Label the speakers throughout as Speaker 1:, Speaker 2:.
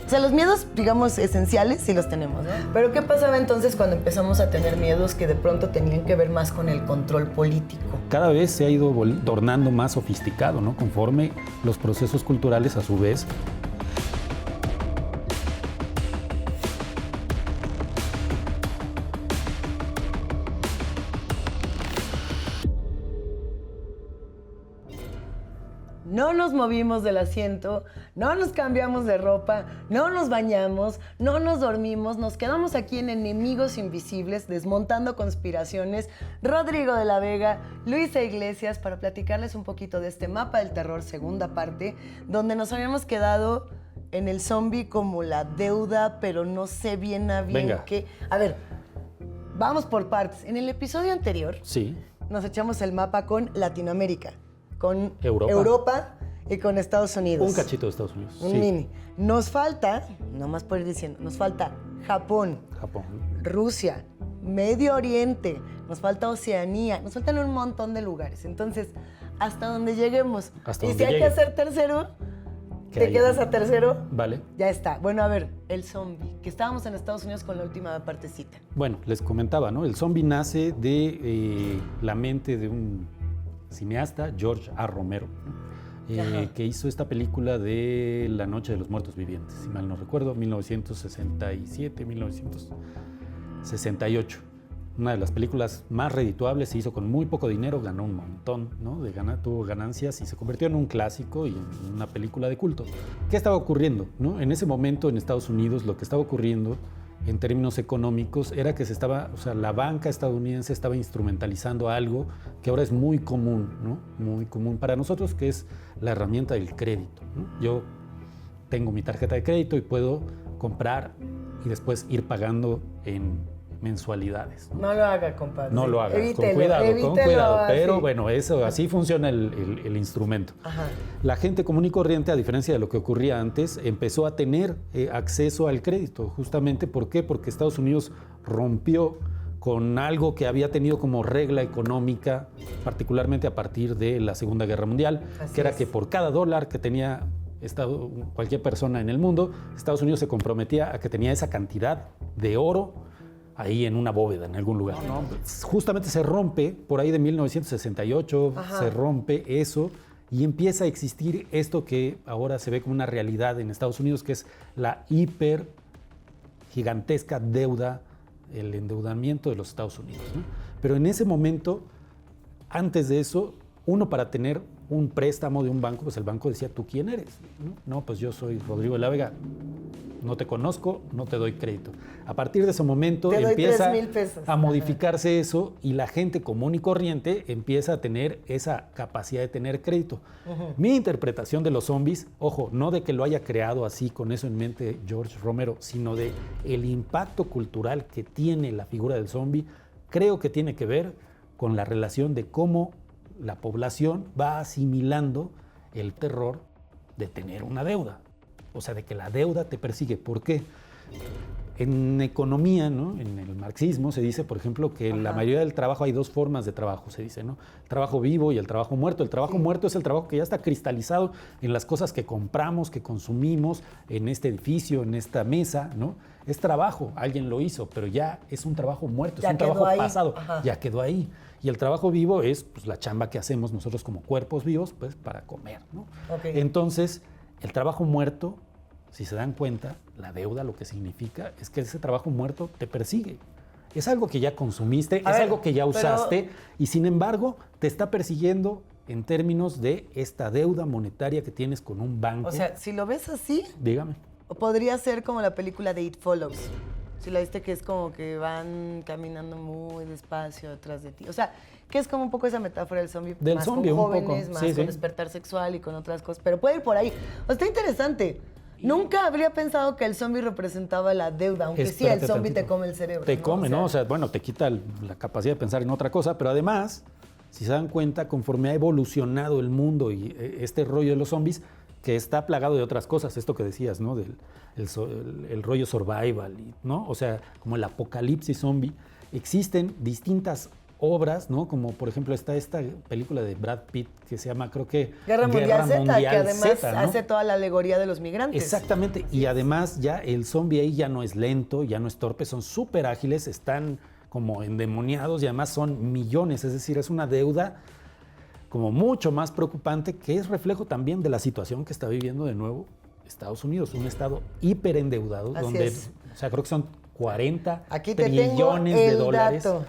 Speaker 1: O sea, los miedos, digamos, esenciales sí los tenemos, ¿no? Pero ¿qué pasaba entonces cuando empezamos a tener miedos que de pronto tenían que ver más con el control político?
Speaker 2: Cada vez se ha ido tornando más sofisticado, ¿no? Conforme los procesos culturales, a su vez,
Speaker 1: No nos movimos del asiento, no nos cambiamos de ropa, no nos bañamos, no nos dormimos, nos quedamos aquí en Enemigos Invisibles, desmontando conspiraciones. Rodrigo de la Vega, Luisa Iglesias, para platicarles un poquito de este mapa del terror, segunda parte, donde nos habíamos quedado en el zombie como la deuda, pero no sé bien a bien qué. A ver, vamos por partes. En el episodio anterior,
Speaker 2: sí,
Speaker 1: nos echamos el mapa con Latinoamérica, con
Speaker 2: Europa
Speaker 1: y con Estados Unidos.
Speaker 2: Un cachito de Estados Unidos.
Speaker 1: Un mini. Nos falta, nomás por ir diciendo, nos falta Japón, Rusia, Medio Oriente, nos falta Oceanía, nos faltan un montón de lugares. Entonces, hasta donde lleguemos. Y si hay que hacer tercero, te quedas a tercero.
Speaker 2: Vale.
Speaker 1: Ya está. Bueno, a ver, el zombie, que estábamos en Estados Unidos con la última partecita.
Speaker 2: Bueno, les comentaba, ¿no? El zombie nace de la mente de un cineasta, George A. Romero, que hizo esta película de La Noche de los Muertos Vivientes, si mal no recuerdo, 1967, 1968. Una de las películas más redituables, se hizo con muy poco dinero, ganó un montón, ¿no? Tuvo ganancias y se convirtió en un clásico y en una película de culto. ¿Qué estaba ocurriendo, no? En ese momento en Estados Unidos lo que estaba ocurriendo en términos económicos era que la banca estadounidense estaba instrumentalizando algo que ahora es muy común, ¿no? Muy común para nosotros, que es la herramienta del crédito, ¿no? Yo tengo mi tarjeta de crédito y puedo comprar y después ir pagando en mensualidades, ¿no?
Speaker 1: No lo haga, compadre.
Speaker 2: No lo haga,
Speaker 1: evítelo,
Speaker 2: con cuidado.
Speaker 1: Así.
Speaker 2: Pero bueno, eso, así funciona el instrumento.
Speaker 1: Ajá.
Speaker 2: La gente común y corriente, a diferencia de lo que ocurría antes, empezó a tener acceso al crédito. Justamente, ¿por qué? Porque Estados Unidos rompió con algo que había tenido como regla económica, particularmente a partir de la Segunda Guerra Mundial, que era que por cada dólar que tenía cualquier persona en el mundo, Estados Unidos se comprometía a que tenía esa cantidad de oro ahí en una bóveda, en algún lugar. Justamente se rompe, por ahí de 1968, se rompe eso y empieza a existir esto que ahora se ve como una realidad en Estados Unidos, que es la gigantesca deuda, el endeudamiento de los Estados Unidos, ¿no? Pero en ese momento, antes de eso, uno para tener un préstamo de un banco, pues el banco decía, ¿tú quién eres? No, pues yo soy Rodrigo de la Vega. No te conozco, no te doy crédito. A partir de ese momento empieza a modificarse eso y la gente común y corriente empieza a tener esa capacidad de tener crédito. Mi interpretación de los zombies, ojo, no de que lo haya creado así con eso en mente George Romero, sino de el impacto cultural que tiene la figura del zombie, creo que tiene que ver con la relación de cómo la población va asimilando el terror de tener una deuda. O sea, de que la deuda te persigue. ¿Por qué? En economía, ¿no? En el marxismo se dice, por ejemplo, que la mayoría del trabajo, hay dos formas de trabajo, se dice, ¿no? El trabajo vivo y el trabajo muerto. El trabajo muerto es el trabajo que ya está cristalizado en las cosas que compramos, que consumimos, en este edificio, en esta mesa, ¿no? Es trabajo, alguien lo hizo, pero ya es un trabajo muerto, es un trabajo pasado, ya quedó ahí. Y el trabajo vivo es pues, la chamba que hacemos nosotros como cuerpos vivos, pues para comer, ¿no? Entonces, el trabajo muerto, si se dan cuenta, la deuda lo que significa es que ese trabajo muerto te persigue. Es algo que ya consumiste, algo que ya usaste y sin embargo te está persiguiendo en términos de esta deuda monetaria que tienes con un banco.
Speaker 1: O sea, si lo ves así,
Speaker 2: dígame.
Speaker 1: Podría ser como la película de It Follows. Si la viste, que es como que van caminando muy despacio detrás de ti. O sea, que es como un poco esa metáfora del zombie.
Speaker 2: Del
Speaker 1: más
Speaker 2: zombie,
Speaker 1: con jóvenes,
Speaker 2: un poco.
Speaker 1: más con despertar sexual y con otras cosas. Pero puede ir por ahí. O sea, está interesante. Nunca habría pensado que el zombie representaba la deuda, aunque el zombie te come el cerebro.
Speaker 2: Te come, ¿no? O sea, bueno, te quita la capacidad de pensar en otra cosa, pero además, si se dan cuenta, conforme ha evolucionado el mundo y este rollo de los zombies, que está plagado de otras cosas, esto que decías, ¿no? El rollo survival, ¿no? O sea, como el apocalipsis zombie, existen distintas obras, ¿no? Como por ejemplo está esta película de Brad Pitt que se llama, creo que
Speaker 1: Guerra Mundial Z, que además
Speaker 2: Z, ¿no?
Speaker 1: hace toda la alegoría de los migrantes.
Speaker 2: Exactamente, y además ya el zombie ahí ya no es lento, ya no es torpe, son súper ágiles, están como endemoniados y además son millones, es decir, es una deuda como mucho más preocupante, que es reflejo también de la situación que está viviendo de nuevo Estados Unidos, un estado hiperendeudado,
Speaker 1: Así
Speaker 2: donde,
Speaker 1: es.
Speaker 2: o sea, creo que son 40
Speaker 1: Aquí te
Speaker 2: trillones
Speaker 1: tengo
Speaker 2: de
Speaker 1: el
Speaker 2: dólares.
Speaker 1: dato.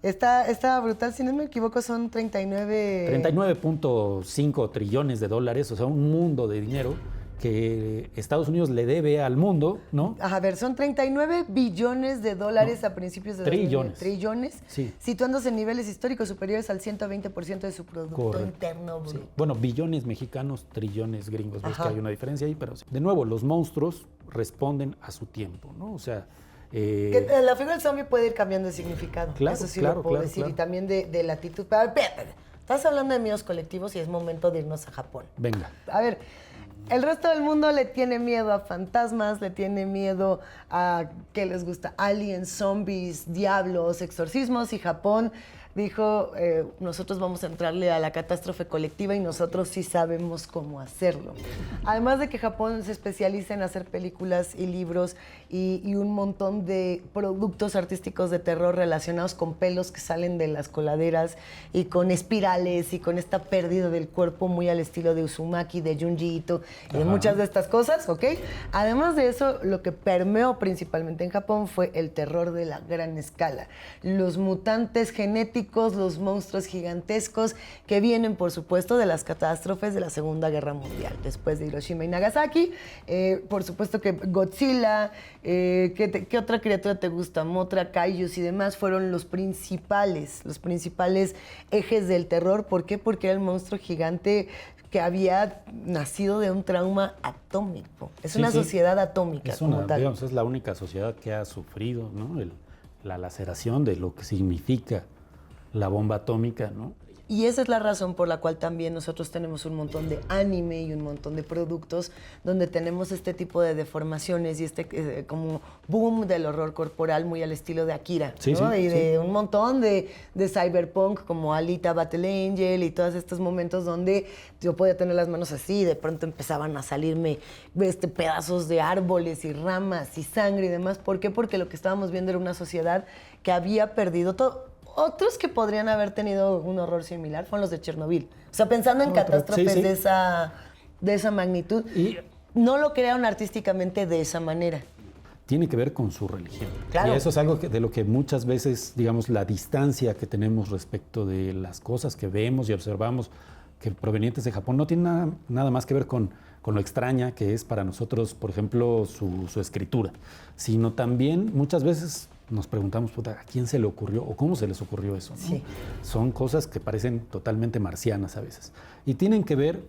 Speaker 1: Está brutal, si no me equivoco, son 39...
Speaker 2: 39.5 trillones de dólares, o sea, un mundo de dinero que Estados Unidos le debe al mundo, ¿no?
Speaker 1: A ver, son 39 billones de dólares a principios de
Speaker 2: Trillones.
Speaker 1: trillones,
Speaker 2: Sí.
Speaker 1: situándose en niveles históricos superiores al 120% de su Producto
Speaker 2: Correcto.
Speaker 1: Interno
Speaker 2: Sí.
Speaker 1: Bruto.
Speaker 2: Bueno, billones mexicanos, trillones gringos, ves
Speaker 1: Ajá.
Speaker 2: que hay una diferencia ahí, pero sí. De nuevo, los monstruos responden a su tiempo, ¿no? O sea,
Speaker 1: Que la figura del zombie puede ir cambiando de significado.
Speaker 2: Claro,
Speaker 1: Eso sí
Speaker 2: claro,
Speaker 1: lo puedo
Speaker 2: claro,
Speaker 1: decir.
Speaker 2: claro.
Speaker 1: Y también de latitud. Pero, a ver, espérate. Estás hablando de miedos colectivos y es momento de irnos a Japón.
Speaker 2: venga.
Speaker 1: A ver, el resto del mundo le tiene miedo a fantasmas, le tiene miedo a, ¿qué les gusta? Aliens, zombies, diablos, exorcismos. Y Japón dijo, nosotros vamos a entrarle a la catástrofe colectiva y nosotros sí sabemos cómo hacerlo. Además de que Japón se especializa en hacer películas y libros y un montón de productos artísticos de terror relacionados con pelos que salen de las coladeras y con espirales y con esta pérdida del cuerpo muy al estilo de Uzumaki, de Junji Ito y de
Speaker 2: Ajá.
Speaker 1: muchas de estas cosas, ¿ok? Además de eso, lo que permeó principalmente en Japón fue el terror de la gran escala. Los mutantes genéticos, los monstruos gigantescos que vienen, por supuesto, de las catástrofes de la Segunda Guerra Mundial. Después de Hiroshima y Nagasaki, por supuesto que Godzilla, ¿qué otra criatura te gusta? Mothra, Kaijus y demás fueron los principales ejes del terror. ¿Por qué? Porque era el monstruo gigante que había nacido de un trauma atómico. Es
Speaker 2: Sí,
Speaker 1: una
Speaker 2: sí.
Speaker 1: sociedad atómica
Speaker 2: Es
Speaker 1: como tal.
Speaker 2: digamos, es la única sociedad que ha sufrido, ¿no? La laceración de lo que significa la bomba atómica, ¿no?
Speaker 1: Y esa es la razón por la cual también nosotros tenemos un montón de anime y un montón de productos donde tenemos este tipo de deformaciones y este como boom del horror corporal muy al estilo de Akira,
Speaker 2: Sí,
Speaker 1: ¿no?
Speaker 2: sí,
Speaker 1: Y de
Speaker 2: sí.
Speaker 1: un montón de cyberpunk como Alita Battle Angel y todos estos momentos donde yo podía tener las manos así y de pronto empezaban a salirme pedazos de árboles y ramas y sangre y demás. ¿Por qué? Porque lo que estábamos viendo era una sociedad que había perdido todo. Otros que podrían haber tenido un horror similar fueron los de Chernobyl. O sea, pensando en catástrofes
Speaker 2: sí, sí.
Speaker 1: de esa magnitud,
Speaker 2: Y
Speaker 1: no lo crearon artísticamente de esa manera.
Speaker 2: tiene que ver con su religión.
Speaker 1: Claro.
Speaker 2: Y eso es algo de lo que muchas veces, digamos, la distancia que tenemos respecto de las cosas que vemos y observamos que provenientes de Japón no tiene nada más que ver con lo extraña que es para nosotros, por ejemplo, su escritura, sino también muchas veces nos preguntamos, puta, ¿a quién se le ocurrió o cómo se les ocurrió eso? ¿no?
Speaker 1: Sí.
Speaker 2: Son cosas que parecen totalmente marcianas a veces. Y tienen que ver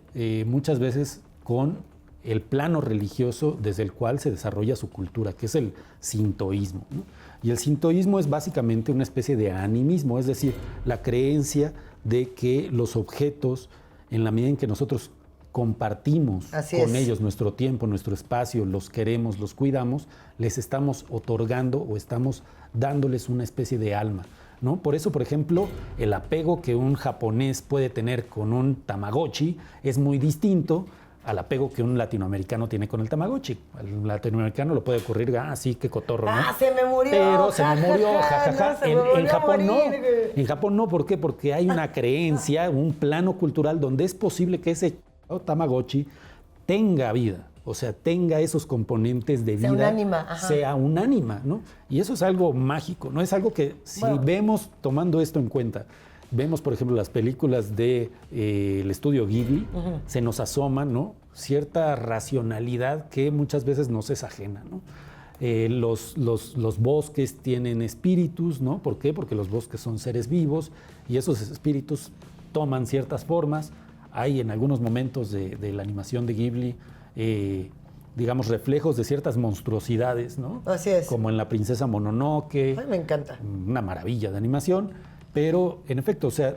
Speaker 2: muchas veces con el plano religioso desde el cual se desarrolla su cultura, que es el sintoísmo, ¿no? Y el sintoísmo es básicamente una especie de animismo, es decir, la creencia de que los objetos, en la medida en que nosotros compartimos
Speaker 1: Así
Speaker 2: con
Speaker 1: es.
Speaker 2: ellos nuestro tiempo, nuestro espacio, los queremos, los cuidamos, les estamos otorgando o estamos dándoles una especie de alma, ¿no? Por eso, por ejemplo, el apego que un japonés puede tener con un Tamagotchi es muy distinto al apego que un latinoamericano tiene con el Tamagotchi. Al latinoamericano lo puede ocurrir, sí, qué cotorro, ¿no?
Speaker 1: ¡Ah, se me murió!
Speaker 2: Pero se
Speaker 1: Ja,
Speaker 2: me
Speaker 1: ja,
Speaker 2: murió,
Speaker 1: ja,
Speaker 2: jajaja.
Speaker 1: no, se me volvió
Speaker 2: En
Speaker 1: a
Speaker 2: Japón no.
Speaker 1: morir, güey.
Speaker 2: En Japón no, ¿por qué? Porque hay una creencia, un plano cultural donde es posible que ese Tamagotchi tenga vida, o sea, tenga esos componentes de vida.
Speaker 1: Sea un ánima, ajá.
Speaker 2: Sea un ánima, ¿no? Y eso es algo mágico, ¿no? Es algo que si
Speaker 1: Bueno.
Speaker 2: vemos, tomando esto en cuenta, vemos, por ejemplo, las películas del estudio Ghibli, se nos asoma, ¿no? Cierta racionalidad que muchas veces nos es ajena, ¿no? Los bosques tienen espíritus, ¿no? ¿Por qué? Porque los bosques son seres vivos y esos espíritus toman ciertas formas. Hay en algunos momentos de la animación de Ghibli, digamos, reflejos de ciertas monstruosidades, ¿no?
Speaker 1: Así es.
Speaker 2: Como en La Princesa Mononoke.
Speaker 1: Ay, me encanta.
Speaker 2: Una maravilla de animación, pero en efecto, o sea,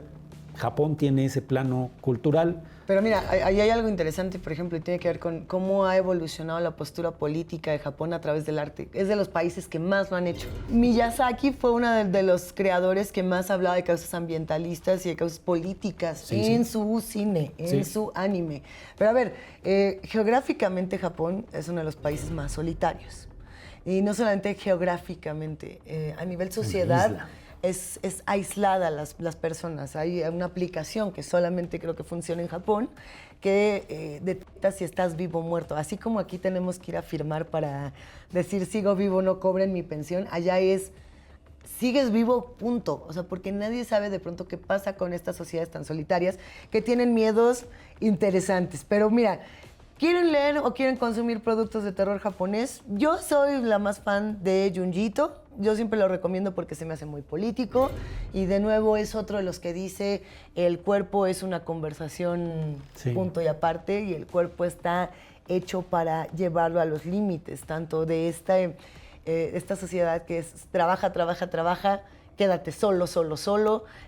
Speaker 2: Japón tiene ese plano cultural.
Speaker 1: Pero mira, ahí hay algo interesante, por ejemplo, y tiene que ver con cómo ha evolucionado la postura política de Japón a través del arte. Es de los países que más lo han hecho. Miyazaki fue uno de los creadores que más hablaba de causas ambientalistas y de causas políticas en su cine, en su anime. Pero a ver, geográficamente Japón es uno de los países más solitarios. Y no solamente geográficamente, a nivel sociedad es aislada las personas. Hay una aplicación que solamente creo que funciona en Japón que detecta si estás vivo o muerto. Así como aquí tenemos que ir a firmar para decir sigo vivo, no cobren mi pensión, allá es sigues vivo, punto. O sea, porque nadie sabe de pronto qué pasa con estas sociedades tan solitarias que tienen miedos interesantes. Pero mira, ¿quieren leer o quieren consumir productos de terror japonés? Yo soy la más fan de Junji Ito. Yo siempre lo recomiendo porque se me hace muy político y de nuevo es otro de los que dice el cuerpo es una conversación punto y aparte y el cuerpo está hecho para llevarlo a los límites, tanto de esta sociedad que es trabaja, quédate solo,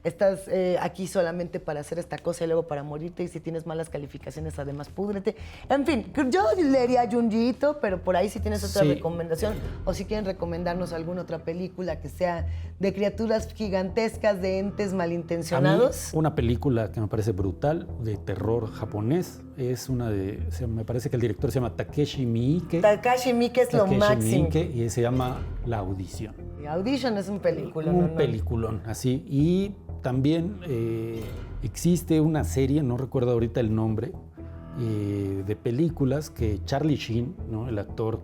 Speaker 1: estás aquí solamente para hacer esta cosa y luego para morirte y si tienes malas calificaciones además púdrete. En fin, yo leería Junji Ito, pero por ahí si tienes otra recomendación o si quieren recomendarnos alguna otra película que sea de criaturas gigantescas, de entes malintencionados.
Speaker 2: A mí, una película que me parece brutal de terror japonés es una me parece que el director se llama Takeshi Miike.
Speaker 1: Takashi Miike es lo máximo.
Speaker 2: Y se llama La Audición.
Speaker 1: Audition es un película.
Speaker 2: Un peliculón, así. Y también existe una serie, no recuerdo ahorita el nombre, de películas que Charlie Sheen, ¿no? El actor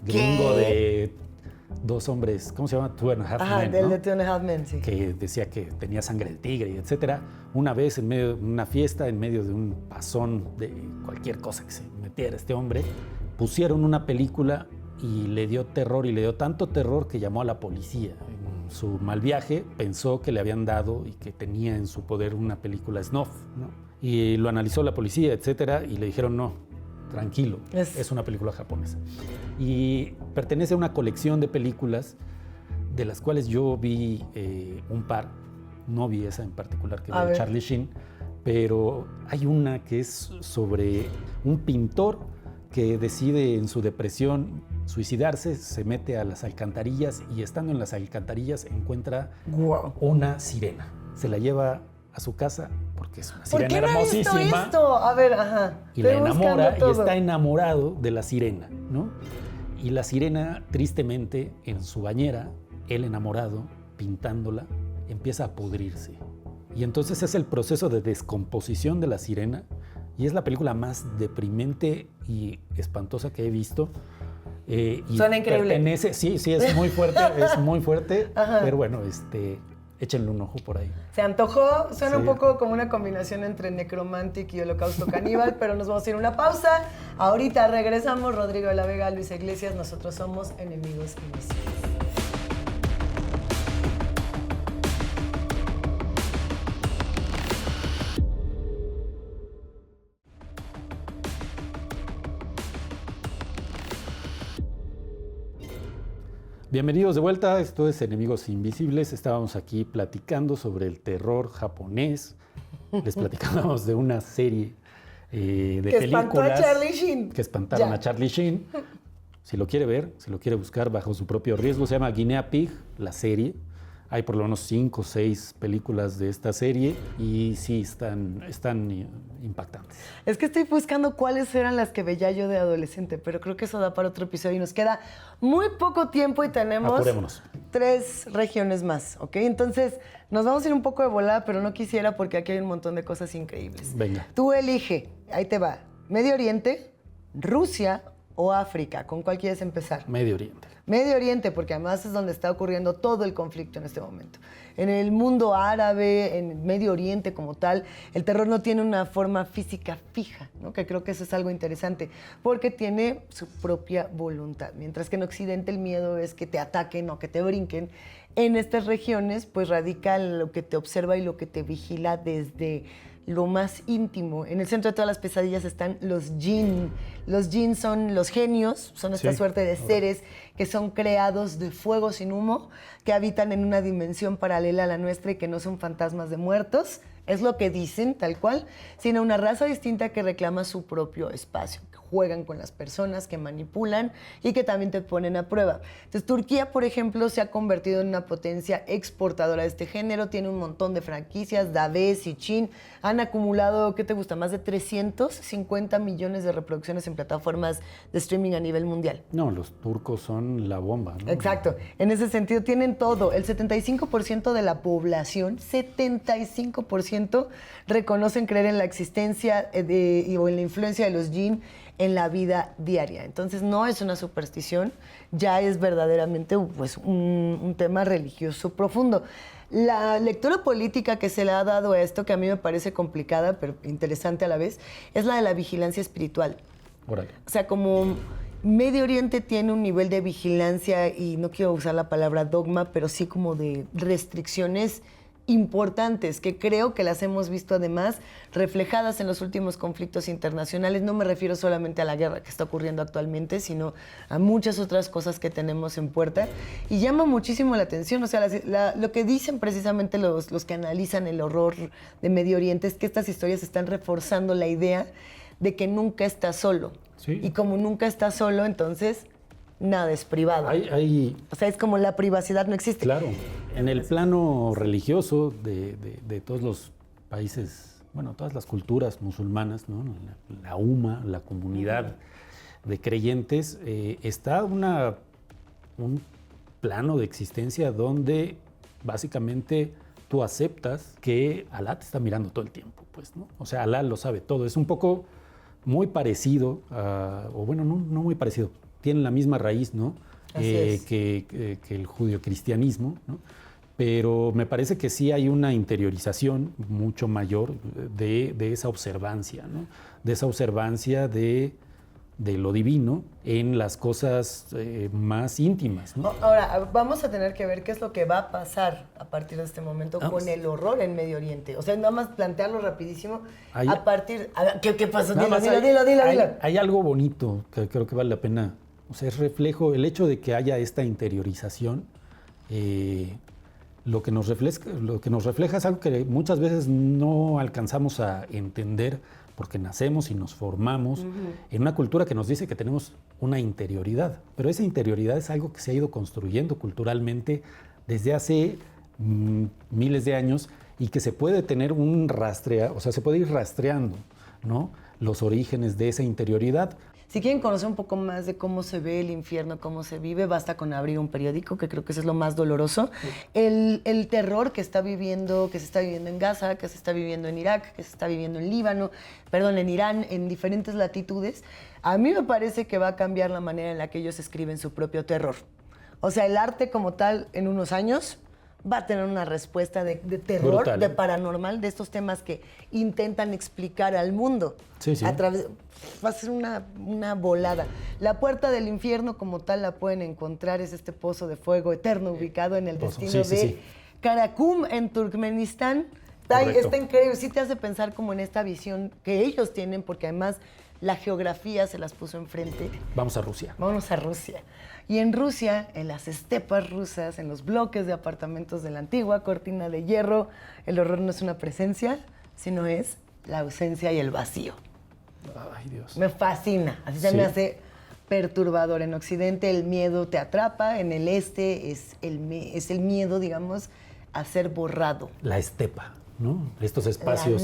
Speaker 2: gringo de Dos Hombres, ¿cómo se llama? Two and a Half Men,
Speaker 1: del
Speaker 2: ¿no?
Speaker 1: de Two and a Half Men, sí.
Speaker 2: Que decía que tenía sangre de tigre, y etcétera. Una vez en medio de una fiesta, en medio de un pasón de cualquier cosa que se metiera este hombre, pusieron una película y le dio terror, y le dio tanto terror que llamó a la policía. En su mal viaje pensó que le habían dado y que tenía en su poder una película snuff, ¿no? Y lo analizó la policía, etcétera, y le dijeron no, tranquilo, es una película japonesa. Y pertenece a una colección de películas de las cuales yo vi un par, no vi esa en particular que vi de Charlie Sheen, pero hay una que es sobre un pintor que decide en su depresión suicidarse, se mete a las alcantarillas y estando en las alcantarillas encuentra una sirena. Se la lleva a su casa porque es una sirena hermosísima.
Speaker 1: ¿Por qué no he visto esto? A ver,
Speaker 2: y la enamora y está enamorado de la sirena, ¿no? Y la sirena, tristemente, en su bañera, el enamorado, pintándola, empieza a pudrirse. Y entonces es el proceso de descomposición de la sirena. Y es la película más deprimente y espantosa que he visto. Y
Speaker 1: suena increíble.
Speaker 2: Sí, es muy fuerte, pero bueno, échenle un ojo por ahí.
Speaker 1: Se antojó, suena un poco como una combinación entre Necromantic y Holocausto Caníbal, pero nos vamos a ir a una pausa. Ahorita regresamos, Rodrigo de la Vega, Luis Iglesias, nosotros somos Enemigos Invisibles.
Speaker 2: Bienvenidos de vuelta, esto es Enemigos Invisibles. Estábamos aquí platicando sobre el terror japonés. Les platicábamos de una serie de películas
Speaker 1: espantó a Charlie Sheen.
Speaker 2: Que espantaron a Charlie Sheen. Si lo quiere ver, si lo quiere buscar bajo su propio riesgo, se llama Guinea Pig, la serie. Hay por lo menos 5 o 6 películas de esta serie y sí, están impactantes.
Speaker 1: Es que estoy buscando cuáles eran las que veía yo de adolescente, pero creo que eso da para otro episodio y nos queda muy poco tiempo y tenemos
Speaker 2: Apurémonos.
Speaker 1: 3 regiones más, ¿ok? Entonces, nos vamos a ir un poco de volada, pero no quisiera porque aquí hay un montón de cosas increíbles.
Speaker 2: Venga.
Speaker 1: Tú elige, ahí te va, Medio Oriente, Rusia o África. ¿Con cuál quieres empezar?
Speaker 2: Medio Oriente.
Speaker 1: Medio Oriente, porque además es donde está ocurriendo todo el conflicto en este momento. En el mundo árabe, en Medio Oriente como tal, el terror no tiene una forma física fija, ¿no? Que creo que eso es algo interesante, porque tiene su propia voluntad. Mientras que en Occidente el miedo es que te ataquen o que te brinquen, en estas regiones pues radica lo que te observa y lo que te vigila desde lo más íntimo. En el centro de todas las pesadillas están los jinn. Los jinn son los genios, son esta suerte de seres que son creados de fuego sin humo, que habitan en una dimensión paralela a la nuestra y que no son fantasmas de muertos. Es lo que dicen, tal cual, sino una raza distinta que reclama su propio espacio, que juegan con las personas, que manipulan y que también te ponen a prueba. Entonces, Turquía, por ejemplo, se ha convertido en una potencia exportadora de este género, tiene un montón de franquicias, Daves y Chin han acumulado, ¿qué te gusta?, más de 350 millones de reproducciones en plataformas de streaming a nivel mundial.
Speaker 2: No, los turcos son la bomba, ¿no?
Speaker 1: Exacto. En ese sentido, tienen todo. El 75% de la población, 75%, reconocen creer en la existencia o en la influencia de los jinn en la vida diaria. Entonces, no es una superstición, ya es verdaderamente pues, un tema religioso profundo. La lectura política que se le ha dado a esto, que a mí me parece complicada, pero interesante a la vez, es la de la vigilancia espiritual.
Speaker 2: Órale.
Speaker 1: O sea, como Medio Oriente tiene un nivel de vigilancia, y no quiero usar la palabra dogma, pero sí como de restricciones importantes, que creo que las hemos visto además reflejadas en los últimos conflictos internacionales. No me refiero solamente a la guerra que está ocurriendo actualmente, sino a muchas otras cosas que tenemos en puerta. Y llama muchísimo la atención. O sea, lo que dicen precisamente los que analizan el horror de Medio Oriente es que estas historias están reforzando la idea de que nunca estás solo.
Speaker 2: Sí.
Speaker 1: Y como nunca estás solo, entonces nada es privado. O sea, es como la privacidad no existe.
Speaker 2: Claro. En el plano religioso de todos los países, bueno, todas las culturas musulmanas, ¿no? La UMA, la comunidad de creyentes, está un plano de existencia donde básicamente tú aceptas que Alá te está mirando todo el tiempo, pues, ¿no? O sea, Alá lo sabe todo. Es un poco muy parecido, o bueno, no muy parecido, tienen la misma raíz, ¿no? Que el judio-cristianismo, ¿no? Pero me parece que sí hay una interiorización mucho mayor de esa observancia, ¿no? De esa observancia de lo divino en las cosas más íntimas, ¿no?
Speaker 1: Ahora, vamos a tener que ver qué es lo que va a pasar a partir de este momento con el horror en Medio Oriente. O sea, nada más plantearlo rapidísimo. A partir... ¿Qué pasó? Dilo.
Speaker 2: Hay algo bonito que creo que vale la pena. O sea, es reflejo, el hecho de que haya esta interiorización, lo que nos refleja es algo que muchas veces no alcanzamos a entender porque nacemos y nos formamos en una cultura que nos dice que tenemos una interioridad. Pero esa interioridad es algo que se ha ido construyendo culturalmente desde hace miles de años y que se puede tener se puede ir rastreando, ¿no? Los orígenes de esa interioridad.
Speaker 1: Si quieren conocer un poco más de cómo se ve el infierno, cómo se vive, basta con abrir un periódico, que creo que eso es lo más doloroso. El terror que se está viviendo en Gaza, que se está viviendo en Irak, que se está viviendo en en Irán, en diferentes latitudes, a mí me parece que va a cambiar la manera en la que ellos escriben su propio terror. O sea, el arte como tal, en unos años, va a tener una respuesta de terror, brutal, de paranormal, de estos temas que intentan explicar al mundo.
Speaker 2: Sí.
Speaker 1: Va a ser una volada. La puerta del infierno como tal la pueden encontrar, es este pozo de fuego eterno ubicado en el destino de Karakum, en Turkmenistán. Está increíble, sí te hace pensar como en esta visión que ellos tienen, porque además la geografía se las puso enfrente.
Speaker 2: Vamos a Rusia.
Speaker 1: Vámonos a Rusia. Y en Rusia, en las estepas rusas, en los bloques de apartamentos de la antigua cortina de hierro, el horror no es una presencia, sino es la ausencia y el vacío.
Speaker 2: Ay, Dios.
Speaker 1: Me fascina, así se me hace perturbador. En Occidente el miedo te atrapa, en el este es el miedo, digamos, a ser borrado.
Speaker 2: La estepa, ¿no? Estos espacios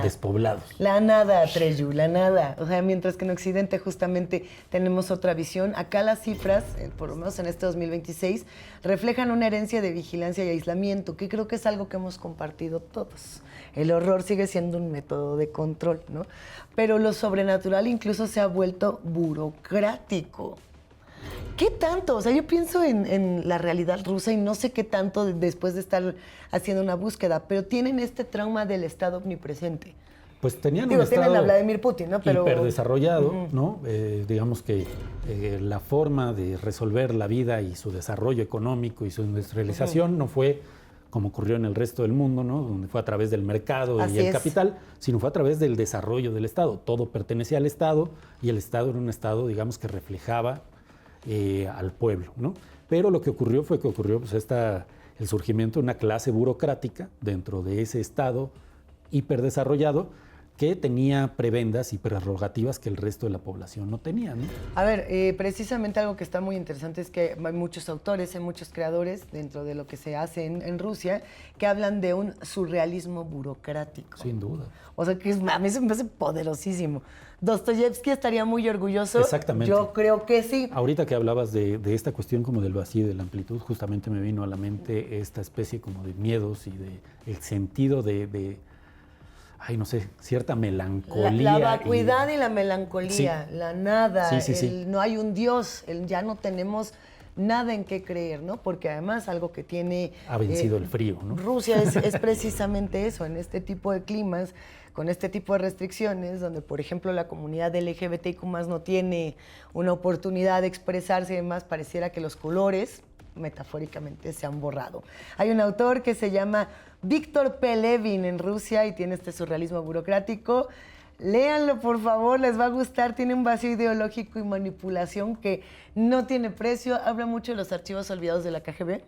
Speaker 2: despoblados.
Speaker 1: La nada, Treyu, la nada. O sea, mientras que en Occidente justamente tenemos otra visión, acá las cifras, por lo menos en este 2026, reflejan una herencia de vigilancia y aislamiento, que creo que es algo que hemos compartido todos. El horror sigue siendo un método de control, ¿no? Pero lo sobrenatural incluso se ha vuelto burocrático. ¿Qué tanto? O sea, yo pienso en la realidad rusa y no sé qué tanto después de estar haciendo una búsqueda, pero tienen este trauma del Estado omnipresente.
Speaker 2: Pues tienen a
Speaker 1: Vladimir Putin, ¿no? Pero
Speaker 2: hiperdesarrollado, ¿no? Digamos que la forma de resolver la vida y su desarrollo económico y su industrialización no fue como ocurrió en el resto del mundo, ¿no? Donde fue a través del mercado
Speaker 1: Así
Speaker 2: y el
Speaker 1: es.
Speaker 2: capital, sino fue a través del desarrollo del Estado. Todo pertenecía al Estado y el Estado era un Estado, digamos, que reflejaba al pueblo, ¿no? Pero lo que ocurrió fue que ocurrió pues, el surgimiento de una clase burocrática dentro de ese Estado hiperdesarrollado que tenía prebendas y prerrogativas que el resto de la población no tenía, ¿no?
Speaker 1: A ver, precisamente algo que está muy interesante es que hay muchos autores, hay muchos creadores dentro de lo que se hace en Rusia que hablan de un surrealismo burocrático.
Speaker 2: Sin duda.
Speaker 1: O sea, que a mí se me hace poderosísimo. Dostoyevsky estaría muy orgulloso.
Speaker 2: Exactamente.
Speaker 1: Yo creo que sí.
Speaker 2: Ahorita que hablabas de esta cuestión como del vacío y de la amplitud, justamente me vino a la mente esta especie como de miedos y de el sentido ay, no sé, cierta melancolía.
Speaker 1: La vacuidad y la melancolía,
Speaker 2: Sí.
Speaker 1: la nada,
Speaker 2: Sí.
Speaker 1: no hay un Dios, ya no tenemos nada en qué creer, ¿no? Porque además algo que tiene...
Speaker 2: Ha vencido el frío, ¿no?
Speaker 1: Rusia es precisamente eso, en este tipo de climas, con este tipo de restricciones, donde, por ejemplo, la comunidad LGBTIQ+ no tiene una oportunidad de expresarse y demás, pareciera que los colores, metafóricamente, se han borrado. Hay un autor que se llama Víctor Pelevin en Rusia y tiene este surrealismo burocrático. Léanlo, por favor, les va a gustar. Tiene un vacío ideológico y manipulación que no tiene precio. Habla mucho de los archivos olvidados de la KGB.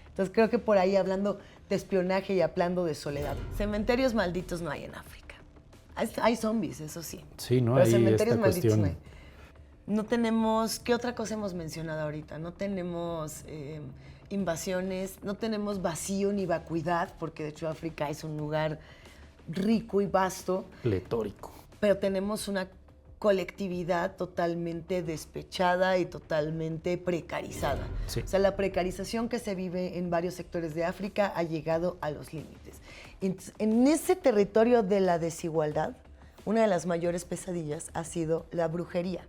Speaker 1: Entonces creo que por ahí, hablando de espionaje y hablando de soledad. Cementerios malditos no hay en África. Hay zombies, eso sí.
Speaker 2: Sí, ¿no?
Speaker 1: Pero
Speaker 2: Hay
Speaker 1: cementerios
Speaker 2: esta
Speaker 1: malditos no
Speaker 2: cuestión.
Speaker 1: hay. No tenemos, ¿qué otra cosa hemos mencionado ahorita? No tenemos invasiones, no tenemos vacío ni vacuidad, porque de hecho África es un lugar rico y vasto,
Speaker 2: Pletórico.
Speaker 1: pero tenemos una colectividad totalmente despechada y totalmente precarizada.
Speaker 2: Sí.
Speaker 1: O sea, la precarización que se vive en varios sectores de África ha llegado a los límites. Entonces, en ese territorio de la desigualdad, una de las mayores pesadillas ha sido la brujería.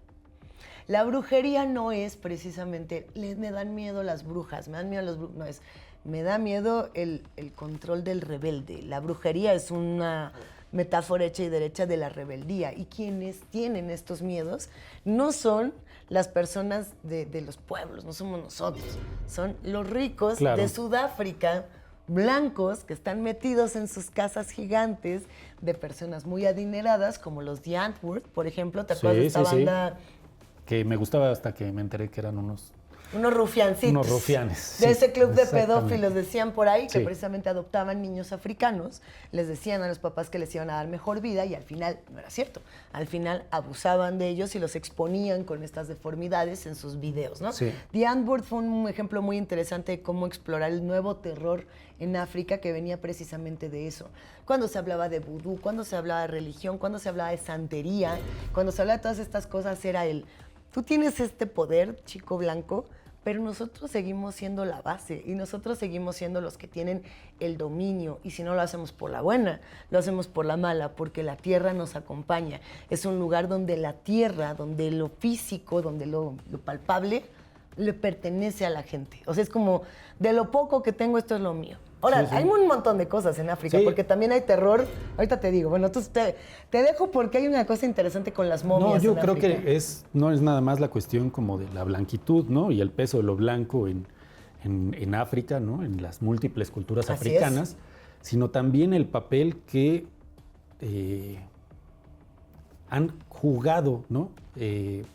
Speaker 1: La brujería no es precisamente, me dan miedo las brujas, me dan miedo los brujos, no es, me da miedo el control del rebelde. La brujería es una metáfora hecha y derecha de la rebeldía, y quienes tienen estos miedos no son las personas de los pueblos, no somos nosotros, son los ricos de Sudáfrica, blancos que están metidos en sus casas gigantes de personas muy adineradas, como los The Antwoord, por ejemplo. ¿Te acuerdas de esta banda?
Speaker 2: Que me gustaba hasta que me enteré que eran unos
Speaker 1: rufiancitos.
Speaker 2: Unos rufianes.
Speaker 1: De
Speaker 2: sí,
Speaker 1: ese club de
Speaker 2: exactamente.
Speaker 1: pedófilos, decían por ahí, que
Speaker 2: Sí.
Speaker 1: precisamente adoptaban niños africanos, les decían a los papás que les iban a dar mejor vida y al final no era cierto. Al final abusaban de ellos y los exponían con estas deformidades en sus videos, ¿no?
Speaker 2: Sí.
Speaker 1: The Antwoord fue un ejemplo muy interesante de cómo explorar el nuevo terror en África, que venía precisamente de eso. Cuando se hablaba de vudú, cuando se hablaba de religión, cuando se hablaba de santería, cuando se hablaba de todas estas cosas, era tú tienes este poder, chico blanco, pero nosotros seguimos siendo la base y nosotros seguimos siendo los que tienen el dominio, y si no lo hacemos por la buena, lo hacemos por la mala, porque la tierra nos acompaña. Es un lugar donde la tierra, donde lo físico, donde lo palpable le pertenece a la gente. O sea, es como, de lo poco que tengo, esto es lo mío. Ahora,
Speaker 2: Sí.
Speaker 1: hay un montón de cosas en África,
Speaker 2: Sí.
Speaker 1: porque también hay terror. Ahorita te digo, bueno, te dejo porque hay una cosa interesante con las momias.
Speaker 2: No, yo
Speaker 1: en
Speaker 2: creo
Speaker 1: África.
Speaker 2: que no es nada más la cuestión como de la blanquitud, ¿no? Y el peso de lo blanco en África, ¿no? En las múltiples culturas
Speaker 1: Así
Speaker 2: africanas, sino también el papel que han jugado, ¿no?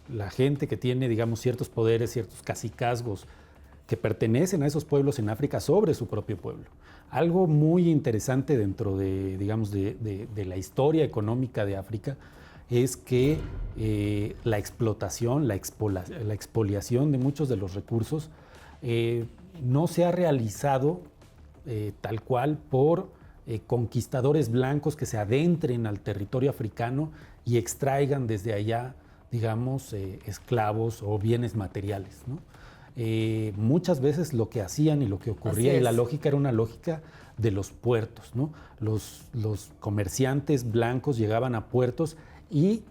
Speaker 2: La gente que tiene, digamos, ciertos poderes, ciertos cacicazgos que pertenecen a esos pueblos en África sobre su propio pueblo. Algo muy interesante dentro de, digamos, de la historia económica de África es que la explotación, la expoliación de muchos de los recursos no se ha realizado tal cual por conquistadores blancos que se adentren al territorio africano y extraigan desde allá, digamos, esclavos o bienes materiales, ¿no? Muchas veces lo que hacían y lo que ocurría, y la lógica era una lógica de los puertos, ¿no? Los comerciantes blancos llegaban a puertos y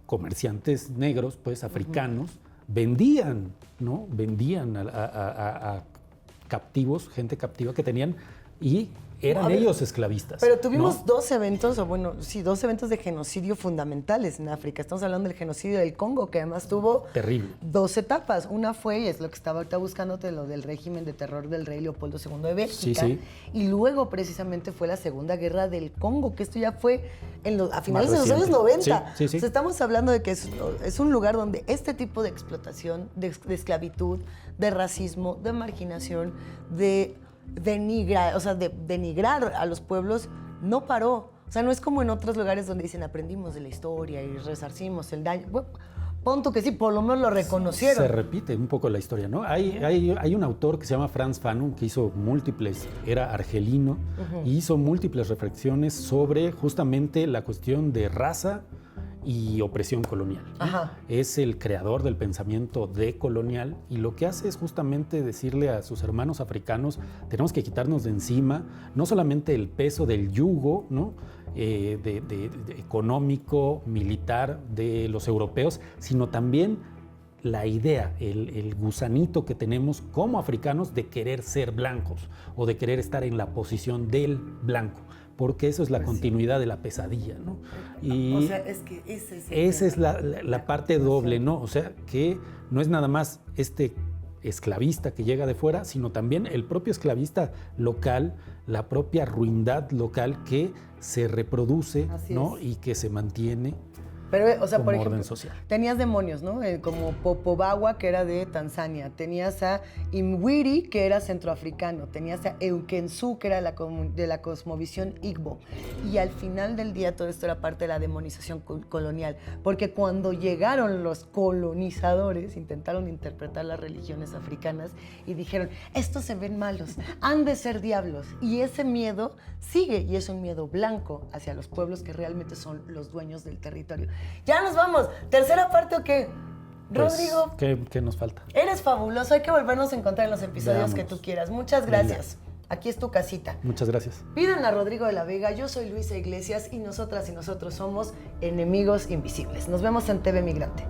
Speaker 2: comerciantes negros, pues africanos, vendían, ¿no? Vendían a captivos, gente captiva que tenían, y eran ellos esclavistas.
Speaker 1: Pero tuvimos
Speaker 2: ¿no?
Speaker 1: dos eventos de genocidio fundamentales en África. Estamos hablando del genocidio del Congo, que además tuvo
Speaker 2: Terrible.
Speaker 1: 2 etapas. Una fue, y es lo que estaba ahorita buscándote, lo del régimen de terror del rey Leopoldo II de Bélgica.
Speaker 2: Sí, sí.
Speaker 1: Y luego precisamente fue la Segunda Guerra del Congo, que esto ya fue a finales de los
Speaker 2: reciente.
Speaker 1: años 90.
Speaker 2: Sí, sí, sí.
Speaker 1: O sea, estamos hablando de que es un lugar donde este tipo de explotación, de esclavitud, de racismo, de marginación, de denigrar a los pueblos, no paró. O sea, no es como en otros lugares donde dicen aprendimos de la historia y resarcimos el daño. Bueno, pon tú que sí, por lo menos lo reconocieron.
Speaker 2: Se repite un poco la historia, ¿no? Hay un autor que se llama Frantz Fanon que hizo era argelino, y hizo múltiples reflexiones sobre justamente la cuestión de raza y opresión colonial, ¿no?
Speaker 1: Ajá.
Speaker 2: Es el creador del pensamiento decolonial, y lo que hace es justamente decirle a sus hermanos africanos: tenemos que quitarnos de encima no solamente el peso del yugo, ¿no? Económico, militar de los europeos, sino también la idea, el gusanito que tenemos como africanos de querer ser blancos o de querer estar en la posición del blanco, porque eso es la continuidad de la pesadilla, ¿no? Y
Speaker 1: o sea, es que
Speaker 2: esa es la parte doble, ¿no? O sea, que no es nada más este esclavista que llega de fuera, sino también el propio esclavista local, la propia ruindad local que se reproduce, ¿no? Y que se mantiene.
Speaker 1: Pero, o sea, por ejemplo,
Speaker 2: orden social.
Speaker 1: Tenías demonios, ¿no? Como Popobawa, que era de Tanzania. Tenías a Imwiri, que era centroafricano. Tenías a Eukensu, que era de la cosmovisión Igbo. Y al final del día todo esto era parte de la demonización colonial. Porque cuando llegaron los colonizadores, intentaron interpretar las religiones africanas y dijeron, estos se ven malos, han de ser diablos. Y ese miedo sigue, y es un miedo blanco hacia los pueblos que realmente son los dueños del territorio. Ya nos vamos. ¿Tercera parte o qué?
Speaker 2: Pues,
Speaker 1: Rodrigo,
Speaker 2: ¿qué nos falta?
Speaker 1: eres fabuloso. Hay que volvernos a encontrar en los episodios
Speaker 2: Veamos.
Speaker 1: que tú quieras. Muchas gracias. Aquí es tu casita.
Speaker 2: Muchas gracias.
Speaker 1: Pidan a Rodrigo de la Vega. Yo soy Luisa Iglesias y nosotras y nosotros somos Enemigos Invisibles. Nos vemos en TV Migrante.